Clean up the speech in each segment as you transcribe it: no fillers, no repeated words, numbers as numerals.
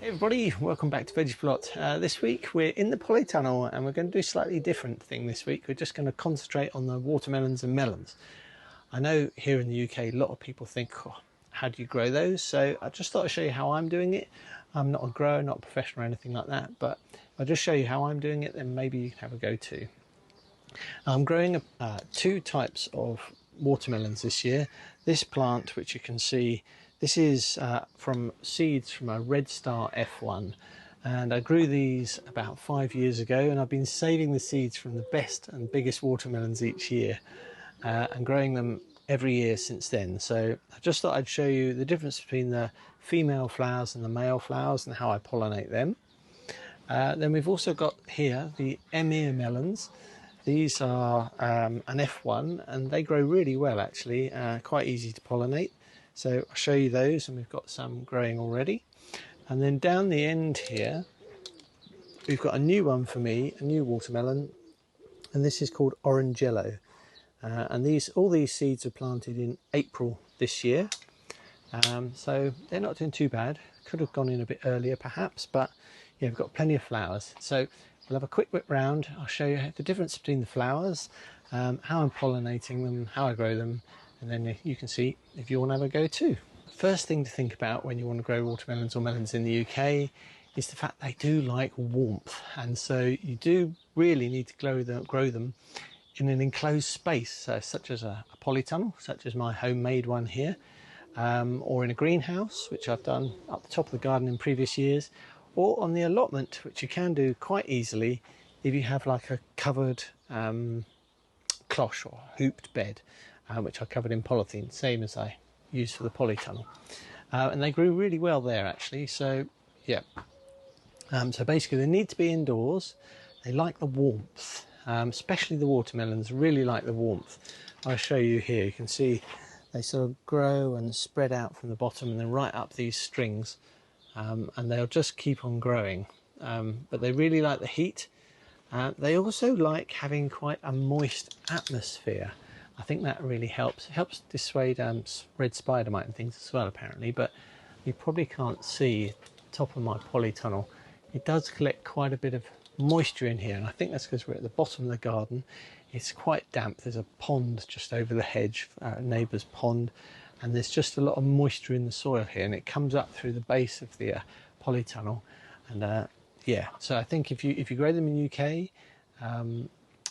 Hey everybody, welcome back to Veggie Plot. This week we're in the polytunnel and we're going to do a slightly different thing this week. We're just going to concentrate on the watermelons and melons. I know here in the UK a lot of people think, oh, how do you grow those? So I just thought I'd show you how I'm doing it. I'm not a grower, not a professional or anything like that, but I'll just show you how I'm doing it, then maybe you can have a go too. I'm growing two types of watermelons this year. This plant, which you can see, this is from seeds from a Red Star F1, and I grew these about 5 years ago, and I've been saving the seeds from the best and biggest watermelons each year and growing them every year since then. So I just thought I'd show you the difference between the female flowers and the male flowers and how I pollinate them. Then we've also got here the emir melons. These are an F1 and they grow really well actually, quite easy to pollinate. So I'll show you those, and we've got some growing already. And then down the end here, we've got a new one for me, a new watermelon, and this is called Orange Yellow. And all these seeds are planted in April this year. So they're not doing too bad. Could have gone in a bit earlier perhaps, but yeah, we've got plenty of flowers. So we'll have a quick whip round. I'll show you the difference between the flowers, how I'm pollinating them, how I grow them, and then you can see if you want to have a go too. First thing to think about when you want to grow watermelons or melons in the UK is the fact they do like warmth, and so you do really need to grow them in an enclosed space, such as a polytunnel, such as my homemade one here, or in a greenhouse, which I've done up the top of the garden in previous years, or on the allotment, which you can do quite easily if you have like a covered cloche or hooped bed, which I covered in polythene, same as I used for the polytunnel. And they grew really well there actually, so yeah. So basically they need to be indoors. They like the warmth, especially the watermelons really like the warmth. I'll show you here. You can see they sort of grow and spread out from the bottom and then right up these strings, and they'll just keep on growing. But they really like the heat. They also like having quite a moist atmosphere. I think that really helps. It helps dissuade red spider mite and things as well apparently, but you probably can't see the top of my polytunnel. It does collect quite a bit of moisture in here, and I think that's because we're at the bottom of the garden. It's quite damp. There's a pond just over the hedge, a neighbour's pond, and there's just a lot of moisture in the soil here, and it comes up through the base of the polytunnel. And yeah, so I think if you grow them in UK,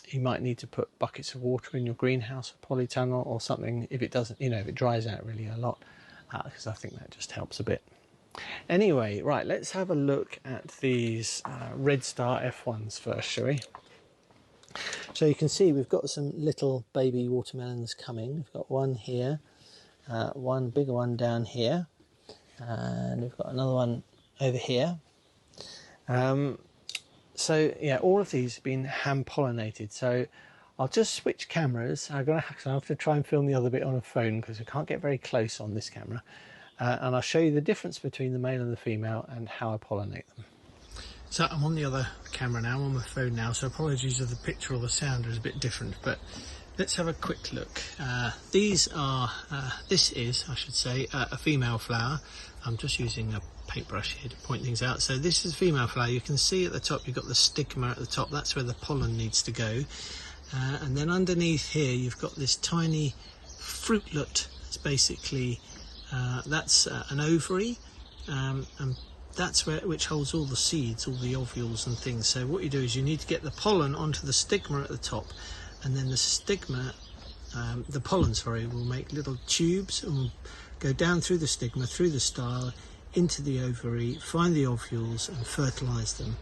you might need to put buckets of water in your greenhouse or polytunnel or something if it doesn't, if it dries out really a lot, because I think that just helps a bit. Anyway, right, let's have a look at these Red Star F1s first, shall we? So you can see we've got some little baby watermelons coming. We've got one here, one bigger one down here, and we've got another one over here. So yeah, all of these have been hand pollinated. So I'll just switch cameras. I have to try and film the other bit on a phone because I can't get very close on this camera. And I'll show you the difference between the male and the female and how I pollinate them. So I'm on the other camera now, I'm on my phone now, so apologies if the picture or the sound is a bit different, but let's have a quick look. This is, I should say, a female flower. I'm just using a paintbrush here to point things out. So this is a female flower. You can see at the top you've got the stigma at the top. That's where the pollen needs to go. And then underneath here you've got this tiny fruitlet. It's basically that's an ovary, and that's which holds all the seeds, all the ovules and things. So what you do is you need to get the pollen onto the stigma at the top, and then the stigma, the pollen, sorry, will make little tubes and will go down through the stigma, through the style, into the ovary, find the ovules and fertilise them.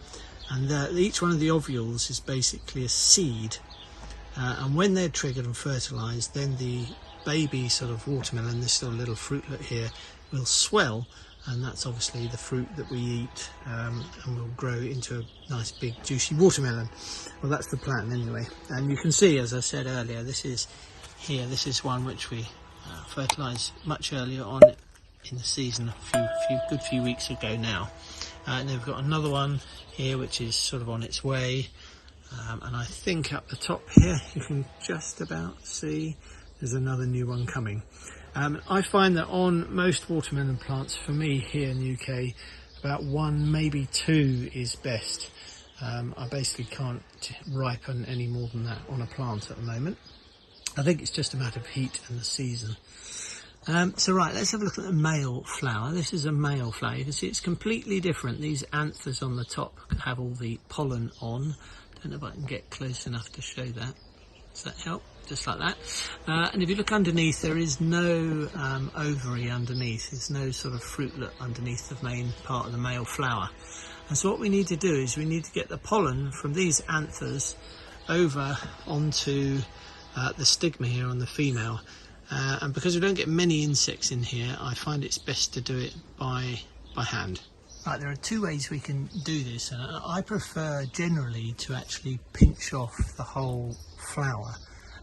And each one of the ovules is basically a seed, and when they're triggered and fertilised, then the baby sort of watermelon, this little fruitlet here, will swell, and that's obviously the fruit that we eat, and will grow into a nice big juicy watermelon. Well, that's the plan anyway. And you can see, as I said earlier, this is one which we fertilised much earlier on in the season, a good few weeks ago now. And then we've got another one here which is sort of on its way, and I think up the top here you can just about see there's another new one coming. I find that on most watermelon plants, for me here in the UK, about 1, maybe 2 is best. I basically can't ripen any more than that on a plant at the moment. I think it's just a matter of heat and the season. So right, let's have a look at the male flower. This is a male flower. You can see it's completely different. These anthers on the top have all the pollen on. Don't know if I can get close enough to show that. Does that help? Just like that. And if you look underneath, there is no ovary underneath. There's no sort of fruitlet underneath the main part of the male flower. And so what we need to do is we need to get the pollen from these anthers over onto the stigma here on the female. And because we don't get many insects in here, I find it's best to do it by hand. Right, there are 2 ways we can do this. I prefer generally to actually pinch off the whole flower,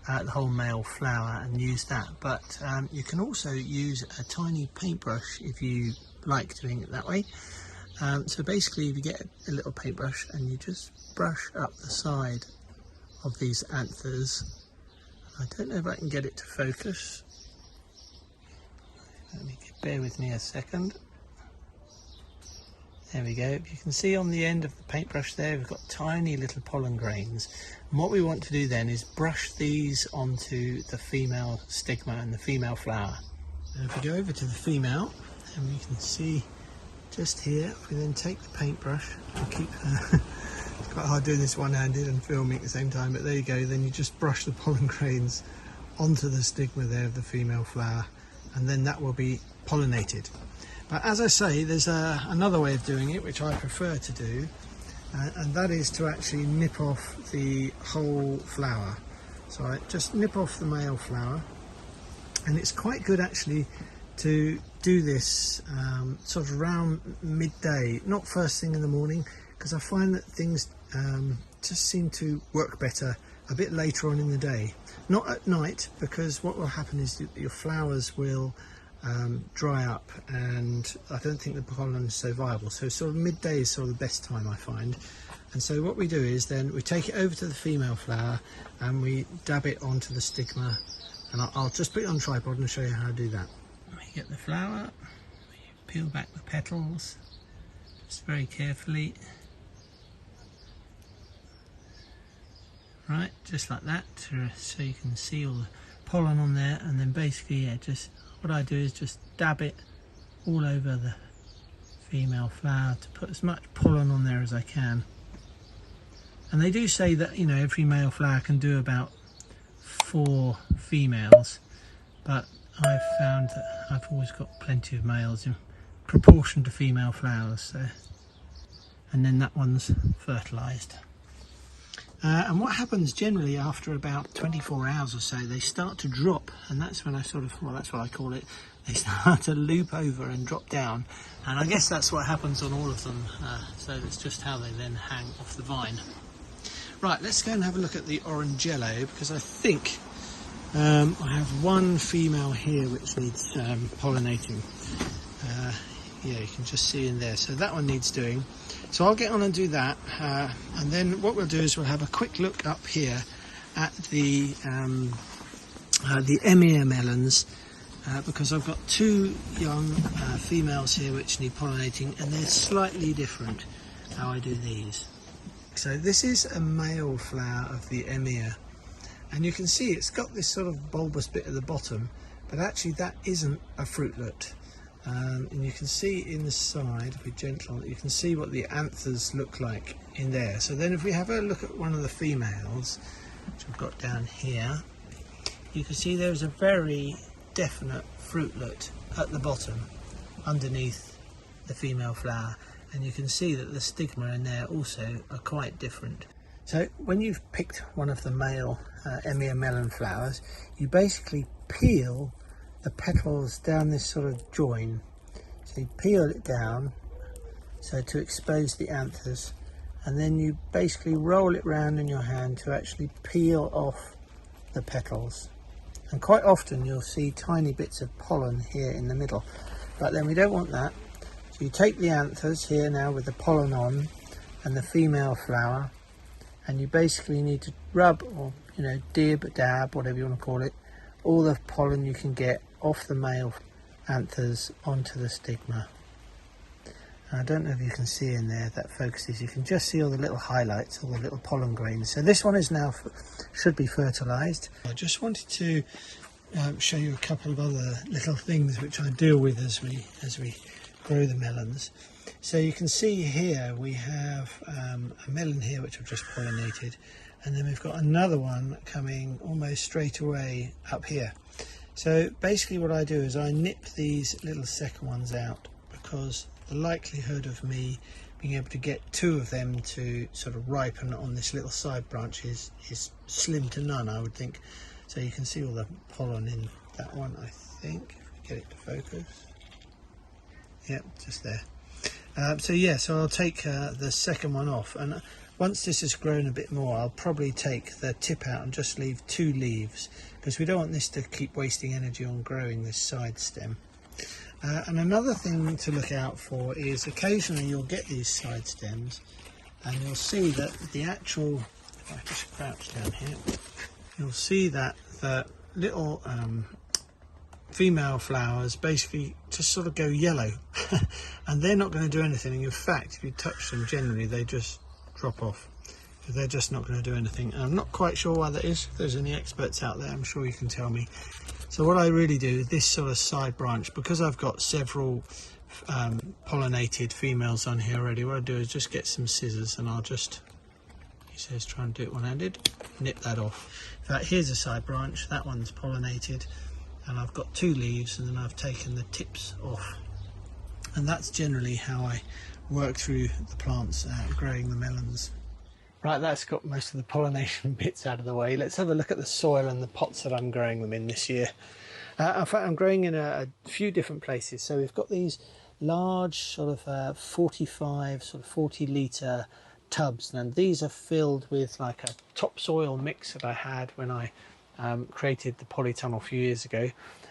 the whole male flower, and use that. But you can also use a tiny paintbrush if you like doing it that way. So basically, if you get a little paintbrush and you just brush up the side of these anthers. I don't know if I can get it to focus. Bear with me a second. There we go. You can see on the end of the paintbrush there, we've got tiny little pollen grains. And what we want to do then is brush these onto the female stigma and the female flower. And if we go over to the female, and we can see just here, we then take the paintbrush and keep it's quite hard doing this one-handed and filming at the same time, but there you go. Then you just brush the pollen grains onto the stigma there of the female flower, and then that will be pollinated. But as I say, there's another way of doing it which I prefer to do, and that is to actually nip off the whole flower. So I just nip off the male flower, and it's quite good actually to do this sort of around midday, not first thing in the morning, because I find that things just seem to work better a bit later on in the day. Not at night, because what will happen is your flowers will dry up, and I don't think the pollen is so viable. So sort of midday is sort of the best time, I find. And so what we do is then we take it over to the female flower and we dab it onto the stigma, and I'll just put it on tripod and show you how to do that. We get the flower, we peel back the petals just very carefully. Right, just like that, so you can see all the pollen on there, and then basically, yeah, just what I do is just dab it all over the female flower to put as much pollen on there as I can. And they do say that, you know, every male flower can do about 4 females, but I've found that I've always got plenty of males in proportion to female flowers. So, and then that one's fertilised. And what happens generally after about 24 hours or so, they start to drop, and that's when I sort of, well, that's what I call it, they start to loop over and drop down, and I guess that's what happens on all of them, so that's just how they then hang off the vine. Right, let's go and have a look at the orangello, because I think I have one female here which needs pollinating. Yeah, you can just see in there, so that one needs doing. So I'll get on and do that, and then what we'll do is we'll have a quick look up here at the emir melons, because I've got 2 young females here which need pollinating, and they're slightly different how I do these. So this is a male flower of the emir, and you can see it's got this sort of bulbous bit at the bottom, but actually that isn't a fruitlet. And you can see in the side, if we're gentle, you can see what the anthers look like in there. So then if we have a look at one of the females, which I've got down here, you can see there's a very definite fruitlet at the bottom underneath the female flower, and you can see that the stigma in there also are quite different. So when you've picked one of the male emir melon flowers, you basically peel the petals down this sort of join. So you peel it down so to expose the anthers, and then you basically roll it round in your hand to actually peel off the petals. And quite often you'll see tiny bits of pollen here in the middle, but then we don't want that. So you take the anthers here now with the pollen on and the female flower, and you basically need to rub, or dab, whatever you want to call it, all the pollen you can get off the male anthers onto the stigma. I don't know if you can see in there, that focuses, you can just see all the little highlights, all the little pollen grains. So this one is now, should be fertilised. I just wanted to show you a couple of other little things which I deal with as we grow the melons. So you can see here we have a melon here which I've just pollinated, and then we've got another one coming almost straight away up here. So basically what I do is I nip these little second ones out, because the likelihood of me being able to get two of them to sort of ripen on this little side branch is slim to none, I would think. So you can see all the pollen in that one, I think, if we get it to focus. Yep, just there. So I'll take the second one off, and once this has grown a bit more, I'll probably take the tip out and just leave 2 leaves, because we don't want this to keep wasting energy on growing this side stem. And another thing to look out for is occasionally you'll get these side stems and you'll see that the actual, if I just crouch down here, you'll see that the little female flowers basically just sort of go yellow and they're not going to do anything. And in fact, if you touch them, generally they just drop off. They're just not going to do anything. And I'm not quite sure why that is. If there's any experts out there, I'm sure you can tell me. So what I really do, this sort of side branch, because I've got several pollinated females on here already, what I do is just get some scissors and I'll just, he says try and do it one-handed, nip that off. In fact, here's a side branch, that one's pollinated, and I've got 2 leaves, and then I've taken the tips off. And that's generally how I work through the plants growing the melons. Right, that's got most of the pollination bits out of the way. Let's have a look at the soil and the pots that I'm growing them in this year. In fact, I'm growing in a few different places. So we've got these large sort of 40 litre tubs, and these are filled with like a topsoil mix that I had when I created the polytunnel a few years ago.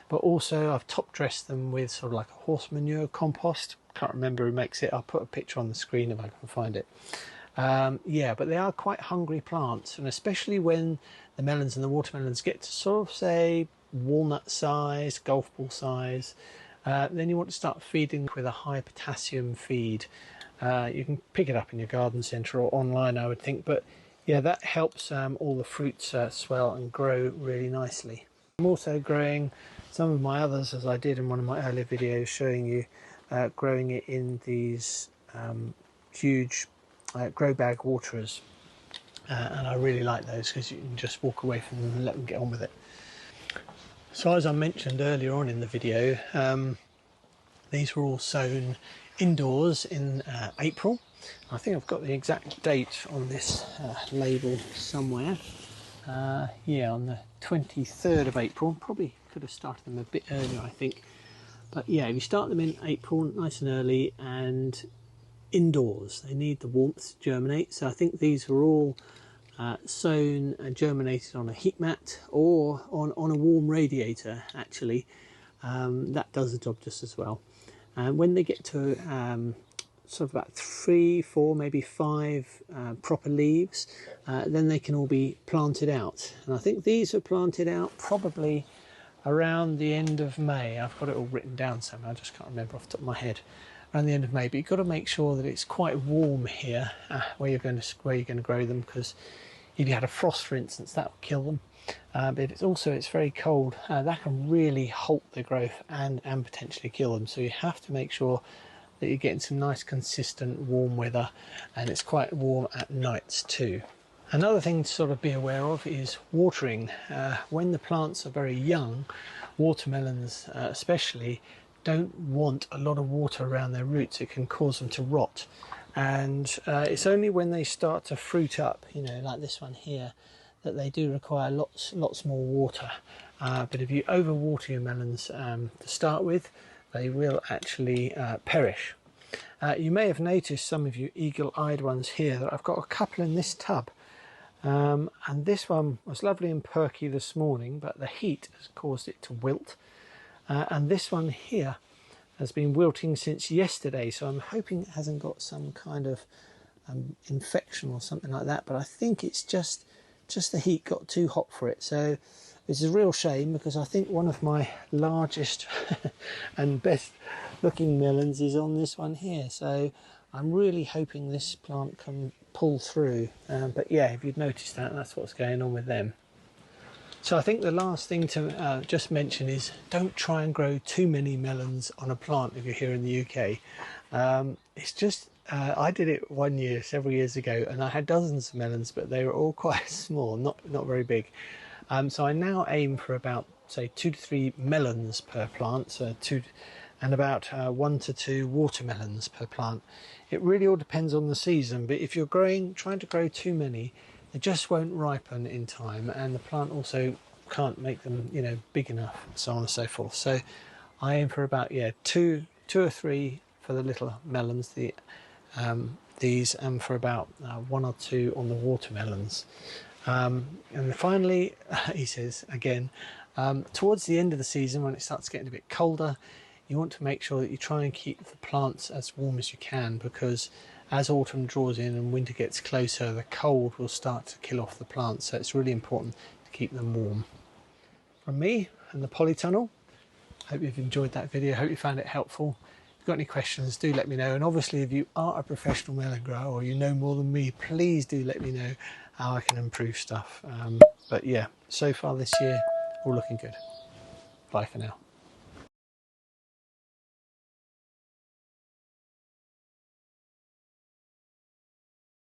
But also I've top dressed them with sort of like a horse manure compost. Can't remember who makes it. I'll put a picture on the screen if I can find it. But they are quite hungry plants, and especially when the melons and the watermelons get to sort of say walnut size, golf ball size, then you want to start feeding with a high potassium feed. You can pick it up in your garden centre or online, I would think, but yeah, that helps all the fruits swell and grow really nicely. I'm also growing some of my others, as I did in one of my earlier videos showing you, growing it in these huge grow bag waterers, and I really like those because you can just walk away from them and let them get on with it. So as I mentioned earlier on in the video, these were all sown indoors in April. I think I've got the exact date on this label somewhere. On the 23rd of April. Probably could have started them a bit earlier, I think. But yeah, if you start them in April, nice and early, and indoors, they need the warmth to germinate. So I think these were all sown and germinated on a heat mat or on a warm radiator, actually. That does the job just as well. And when they get to sort of about 3, 4, maybe 5 proper leaves, then they can all be planted out. And I think these were planted out probably around the end of May. I've got it all written down somewhere, I just can't remember off the top of my head. Around the end of May, but you've got to make sure that it's quite warm here where you're going to grow them, because if you had a frost, for instance, that would kill them. But it's very cold. That can really halt the growth and potentially kill them. So you have to make sure that you're getting some nice consistent warm weather, and it's quite warm at nights too. Another thing to sort of be aware of is watering. When the plants are very young, watermelons especially, don't want a lot of water around their roots. It can cause them to rot, and it's only when they start to fruit up, like this one here, that they do require lots more water. But if you overwater your melons to start with, they will actually perish. You may have noticed, some of you eagle-eyed ones here, that I've got a couple in this tub, and this one was lovely and perky this morning, but the heat has caused it to wilt. And this one here has been wilting since yesterday, so I'm hoping it hasn't got some kind of infection or something like that, but I think it's just the heat got too hot for it. So this is a real shame, because I think one of my largest and best looking melons is on this one here. So I'm really hoping this plant can pull through. But yeah, if you'd noticed that, that's what's going on with them. So I think the last thing to just mention is don't try and grow too many melons on a plant if you're here in the UK. It's just, I did it one year, several years ago, and I had dozens of melons, but they were all quite small, not very big. So I now aim for about, say, 2 to 3 melons per plant, so and about 1 to 2 watermelons per plant. It really all depends on the season, but if you're trying to grow too many, they just won't ripen in time, and the plant also can't make them, big enough, and so on and so forth. So I aim for about 2 or 3 for the little melons, these, and for about 1 or 2 on the watermelons. And finally, he says again, towards the end of the season, when it starts getting a bit colder, you want to make sure that you try and keep the plants as warm as you can, because as autumn draws in and winter gets closer, the cold will start to kill off the plants. So it's really important to keep them warm. From me and the Polytunnel, hope you've enjoyed that video. Hope you found it helpful. If you've got any questions, do let me know. And obviously, if you are a professional melon grower or you know more than me, please do let me know how I can improve stuff. But yeah, so far this year, all looking good. Bye for now.